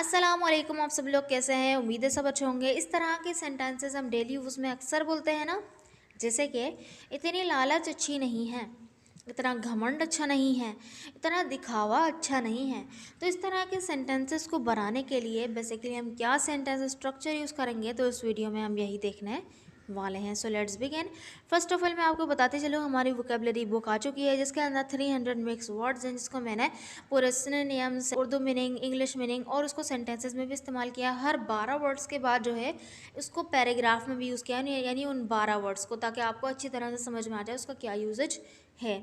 अस्सलाम वालेकुम। आप सब लोग कैसे हैं? उम्मीद है सब अच्छे होंगे। इस तरह के सेंटेंसेस हम डेली यूज़ में अक्सर बोलते हैं ना, जैसे कि इतनी लालच अच्छी नहीं है, इतना घमंड अच्छा नहीं है, इतना दिखावा अच्छा नहीं है। तो इस तरह के सेंटेंसेस को बनाने के लिए बेसिकली हम क्या सेंटेंस स्ट्रक्चर यूज़ करेंगे, तो इस वीडियो में हम यही देखने वाले हैं। So let's begin. First of all मैं आपको बताते चलूँ, हमारी वोकेबलरी बुक आ चुकी है जिसके अंदर 300 मिक्स वर्ड्स हैं, जिसको मैंने पूरे synonyms, Urdu meaning, English meaning और उसको सेंटेंसेस में भी इस्तेमाल किया। हर 12 वर्ड्स के बाद जो है उसको पैराग्राफ में भी यूज़ किया, यानी उन 12 वर्ड्स को, ताकि आपको अच्छी तरह से समझ में आ जाए उसका क्या यूजेज है।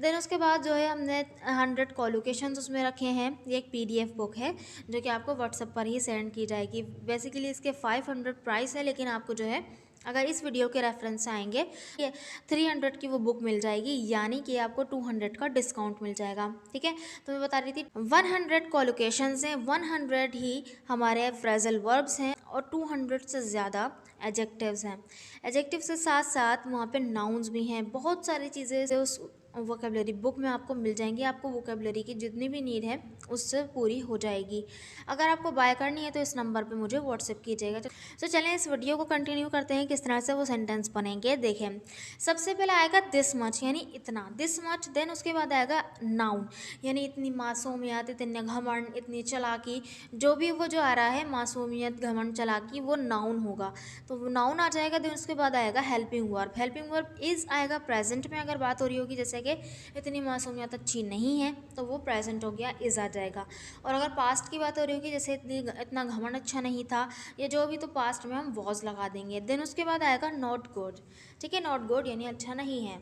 देन उसके बाद जो है हमने 100 कॉलोकेशंस उसमें रखे हैं। ये एक पीडीएफ बुक है जो कि आपको व्हाट्सएप पर ही सेंड की जाएगी। बेसिकली इसके 500 प्राइस है, लेकिन आपको जो है अगर इस वीडियो के रेफरेंस से आएंगे ये 300 की वो बुक मिल जाएगी, यानी कि आपको 200 का डिस्काउंट मिल जाएगा। ठीक है, तो मैं बता रही थी 100 कॉलोकेशंस हैं, 100 ही हमारे फ्रेजल वर्ब्स हैं और 200 से ज़्यादा एडजेक्टिव्स हैं। एडजेक्टिव से साथ साथ वहाँ पे नाउन्स भी हैं। बहुत सारी चीज़ें उस वोकेबलरी बुक में आपको मिल जाएंगी। आपको वोकेबलरी की जितनी भी नीड है उससे पूरी हो जाएगी। अगर आपको बाय करनी है तो इस नंबर पे मुझे व्हाट्सएप कीजिएगा। तो चलें इस वीडियो को कंटिन्यू करते हैं, किस तरह से वो सेंटेंस बनेंगे। देखें, सबसे पहले आएगा दिस मच, यानी इतना, दिस मच। देन उसके बाद आएगा नाउन, यानी इतनी मासूमियत, इतने घमंड, इतनी चालाकी, जो भी वो जो आ रहा है मासूमियत, घमंड, चालाकी, वो नाउन होगा। तो वो नाउन आ जाएगा। देन उसके बाद आएगा helping verb. Helping verb is आएगा प्रेजेंट में। अगर बात हो रही होगी जैसे कि इतनी मासूमियत अच्छी नहीं है, तो वो प्रेजेंट हो गया, इज़ आ जाएगा। और अगर पास्ट की बात हो रही होगी, जैसे इतना घमंड अच्छा नहीं था, या जो भी, तो पास्ट में हम वॉज लगा देंगे। देन उसके बाद आएगा नॉट गुड। ठीक है, नॉट गुड यानी अच्छा नहीं है।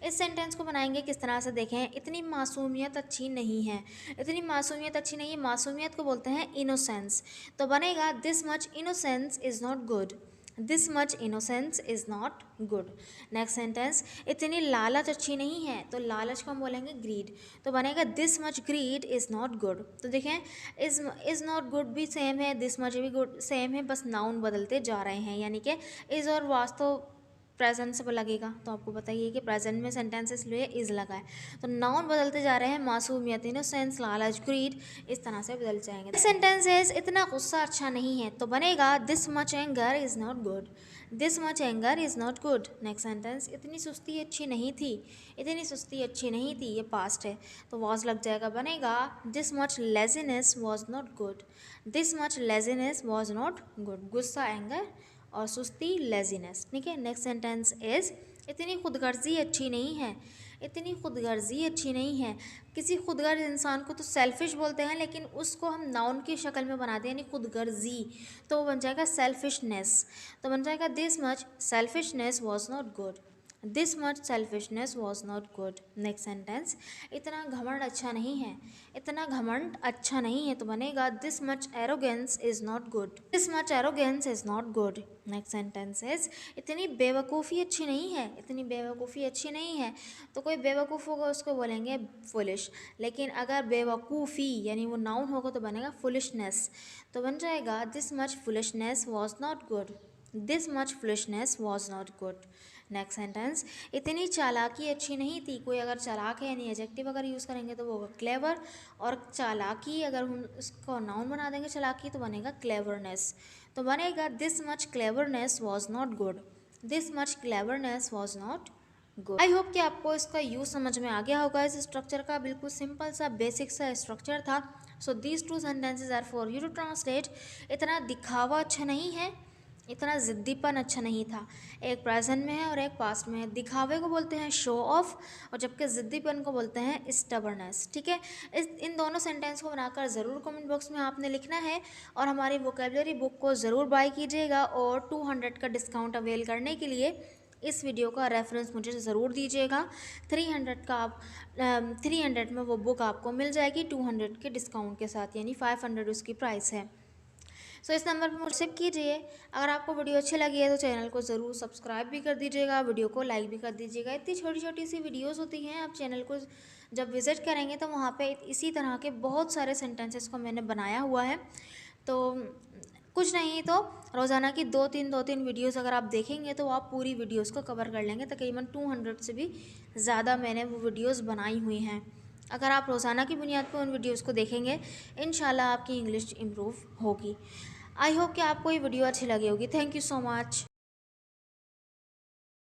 इस सेंटेंस को बनाएंगे किस तरह से, देखें, इतनी मासूमियत अच्छी नहीं है। इतनी मासूमियत अच्छी नहीं है, मासूमियत को बोलते हैं इनोसेंस। तो बनेगा this much innocence is not good. This much innocence is not good. Next sentence, इतनी लालच अच्छी नहीं है, तो लालच को हम बोलेंगे ग्रीड। तो बनेगा this much greed is not good. तो देखें, इज़ नॉट गुड भी सेम है, दिस मच भी गुड सेम है, बस नाउन बदलते जा रहे हैं। यानी कि इज़ और वाज तो प्रेजेंट से लगेगा, तो आपको बताइए कि प्रेजेंट में सेंटेंसेस लिए इज़ लगा है, तो नाउन बदलते जा रहे हैं। मासूमियत, इनोसेंस, लालच, ग्रीड, इस तरह से बदल जाएंगे। सेंटेंसेस, इतना गुस्सा अच्छा नहीं है, तो बनेगा this much anger is not good. This much anger is not good. Next sentence, इतनी सुस्ती अच्छी नहीं थी। इतनी सुस्ती अच्छी नहीं थी, ये पास्ट है, तो वॉज लग जाएगा। बनेगा this much laziness was not good. This much laziness was not good. गुस्सा एंगर और सुस्ती लेजीनेस। ठीक है, नेक्स्ट सेंटेंस इज इतनी खुदगर्जी अच्छी नहीं है। इतनी खुदगर्जी अच्छी नहीं है। किसी खुदगर्ज इंसान को तो सेल्फिश बोलते हैं, लेकिन उसको हम नाउन की शक्ल में बनाते हैं, यानी खुदगर्जी, तो वो बन जाएगा सेल्फिशनेस। तो बन जाएगा this much selfishness was not good. This much selfishness was not good. Next sentence, इतना घमंड अच्छा नहीं है। इतना घमंड अच्छा नहीं है, तो बनेगा this much arrogance is not good. This much arrogance is not good. Next sentence is इतनी बेवकूफ़ी अच्छी नहीं है। इतनी बेवकूफ़ी अच्छी नहीं है, तो कोई बेवकूफ़ होगा उसको बोलेंगे फुलिश, लेकिन अगर बेवकूफ़ी यानी वो नाउन होगा तो बनेगा फुलिशनेस। तो बन जाएगा this much foolishness was not good. This much foolishness was not good. Next sentence, इतनी चालाकी अच्छी नहीं थी। कोई अगर चालाक है यानी एडजेक्टिव अगर यूज़ करेंगे तो वो होगा क्लेवर, और चालाकी अगर हम उसको नाउन बना देंगे चालाकी, तो बनेगा क्लेवरनेस। तो बनेगा this much cleverness was not good. This much cleverness was not good. I hope कि आपको इसका यूज़ समझ में आ गया होगा। इस स्ट्रक्चर का बिल्कुल सिंपल सा बेसिक सा स्ट्रक्चर था। So these two sentences are for you to translate. इतना दिखावा अच्छा नहीं है, इतना ज़िद्दीपन अच्छा नहीं था। एक प्रेजेंट में है और एक पास्ट में है। दिखावे को बोलते हैं शो ऑफ, और जबकि ज़िद्दीपन को बोलते हैं स्टबर्नेस। ठीक है, इन दोनों सेंटेंस को बनाकर ज़रूर कमेंट बॉक्स में आपने लिखना है, और हमारी वोकेबलरी बुक को ज़रूर बाय कीजिएगा। और 200 का डिस्काउंट अवेल करने के लिए इस वीडियो का रेफरेंस मुझे ज़रूर दीजिएगा। 300 का आप 300 में वो बुक आपको मिल जाएगी 200 के डिस्काउंट के साथ, यानी 500 उसकी प्राइस है। सो इस नंबर पर व्हाट्सएप कीजिए। अगर आपको वीडियो अच्छी लगी है तो चैनल को ज़रूर सब्सक्राइब भी कर दीजिएगा, वीडियो को लाइक भी कर दीजिएगा। इतनी छोटी छोटी सी वीडियोस होती हैं, आप चैनल को जब विज़िट करेंगे तो वहाँ पे इसी तरह के बहुत सारे सेंटेंसेस को मैंने बनाया हुआ है। तो कुछ नहीं तो रोज़ाना की दो तीन वीडियोस अगर आप देखेंगे तो आप पूरी वीडियोस को कवर कर लेंगे। तकरीबन 200 से भी ज़्यादा मैंने वो वीडियोस बनाई हुई हैं। अगर आप रोज़ाना की बुनियाद पर उन वीडियोज़ को देखेंगे, इंशाल्लाह आपकी इंग्लिश इम्प्रूव होगी। आई होप कि आपको ये वीडियो अच्छी लगी होगी। Thank you so much.